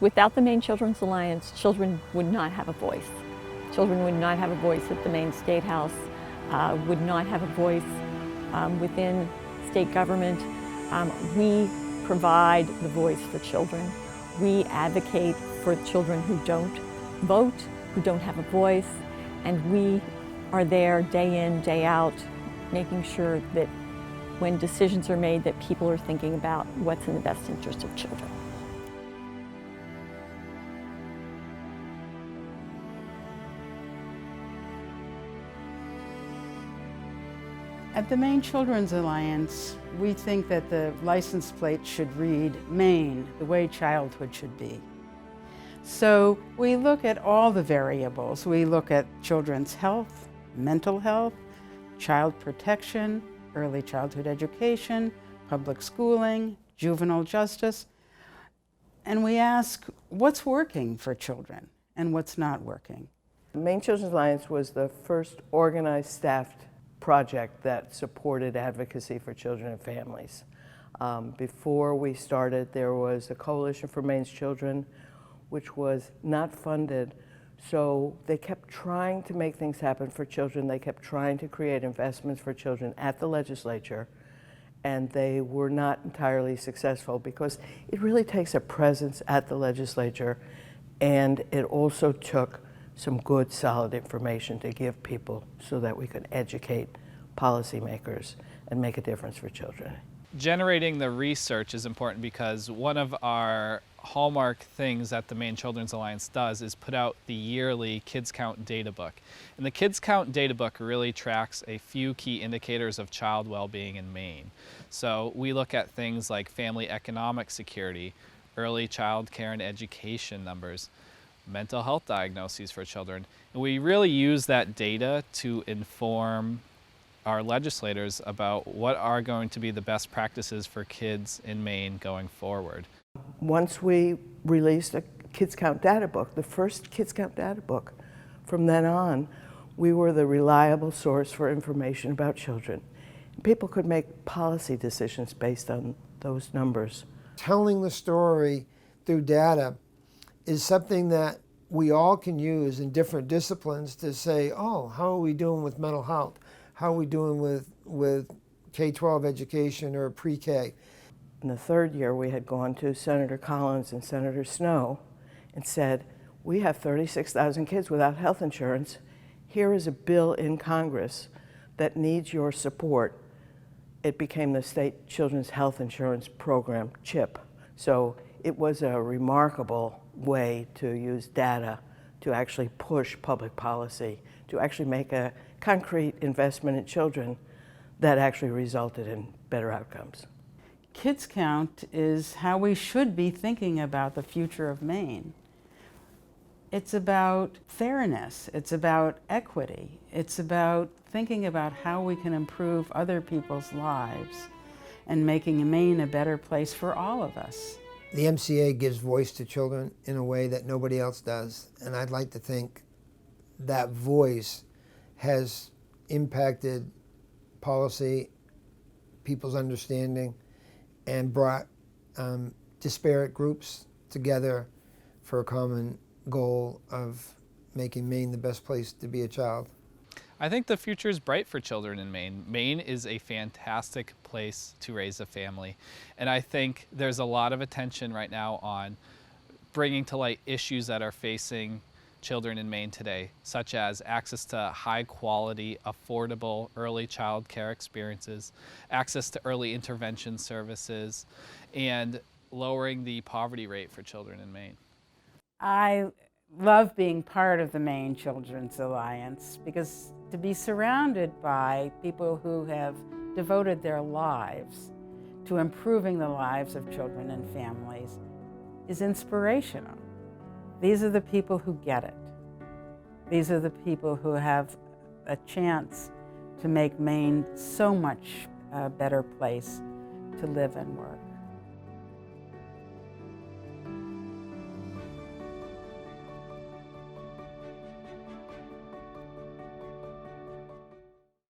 Without the Maine Children's Alliance, children would not have a voice. Children would not have a voice at the Maine State House, would not have a voice within state government. We provide the voice for children. We advocate for children who don't vote, who don't have a voice, and we are there day in, day out, making sure that when decisions are made that people are thinking about what's in the best interest of children. At the Maine Children's Alliance, we think that the license plate should read Maine, the way childhood should be. So we look at all the variables. We look at children's health, mental health, child protection, early childhood education, public schooling, juvenile justice, and we ask what's working for children and what's not working. The Maine Children's Alliance was the first organized, staffed project that supported advocacy for children and families. Before we started, there was a Coalition for Maine's Children, which was not funded. So they kept trying to make things happen for children. They kept trying to create investments for children at the legislature, and they were not entirely successful because it really takes a presence at the legislature, and it also took some good, solid information to give people so that we could educate policymakers and make a difference for children. Generating the research is important because one of our hallmark things that the Maine Children's Alliance does is put out the yearly Kids Count data book. And the Kids Count data book really tracks a few key indicators of child well-being in Maine. So we look at things like family economic security, early child care and education numbers, mental health diagnoses for children. And we really use that data to inform our legislators about what are going to be the best practices for kids in Maine going forward. Once we released a Kids Count data book, the first Kids Count data book, from then on, we were the reliable source for information about children. People could make policy decisions based on those numbers. Telling the story through data is something that we all can use in different disciplines to say, oh, how are we doing with mental health? How are we doing with K-12 education or pre-K? In the third year, we had gone to Senator Collins and Senator Snowe and said, we have 36,000 kids without health insurance. Here is a bill in Congress that needs your support. It became the State Children's Health Insurance Program, CHIP. So it was a remarkable way to use data to actually push public policy, to actually make a concrete investment in children that actually resulted in better outcomes. Kids Count is how we should be thinking about the future of Maine. It's about fairness, it's about equity, it's about thinking about how we can improve other people's lives and making Maine a better place for all of us. The MCA gives voice to children in a way that nobody else does, and I'd like to think that voice has impacted policy, people's understanding, and brought disparate groups together for a common goal of making Maine the best place to be a child. I think the future is bright for children in Maine. Maine is a fantastic place to raise a family. And I think there's a lot of attention right now on bringing to light issues that are facing children in Maine today, such as access to high quality, affordable early child care experiences, access to early intervention services, and lowering the poverty rate for children in Maine. I love being part of the Maine Children's Alliance because to be surrounded by people who have devoted their lives to improving the lives of children and families is inspirational. These are the people who get it. These are the people who have a chance to make Maine so much a better place to live and work.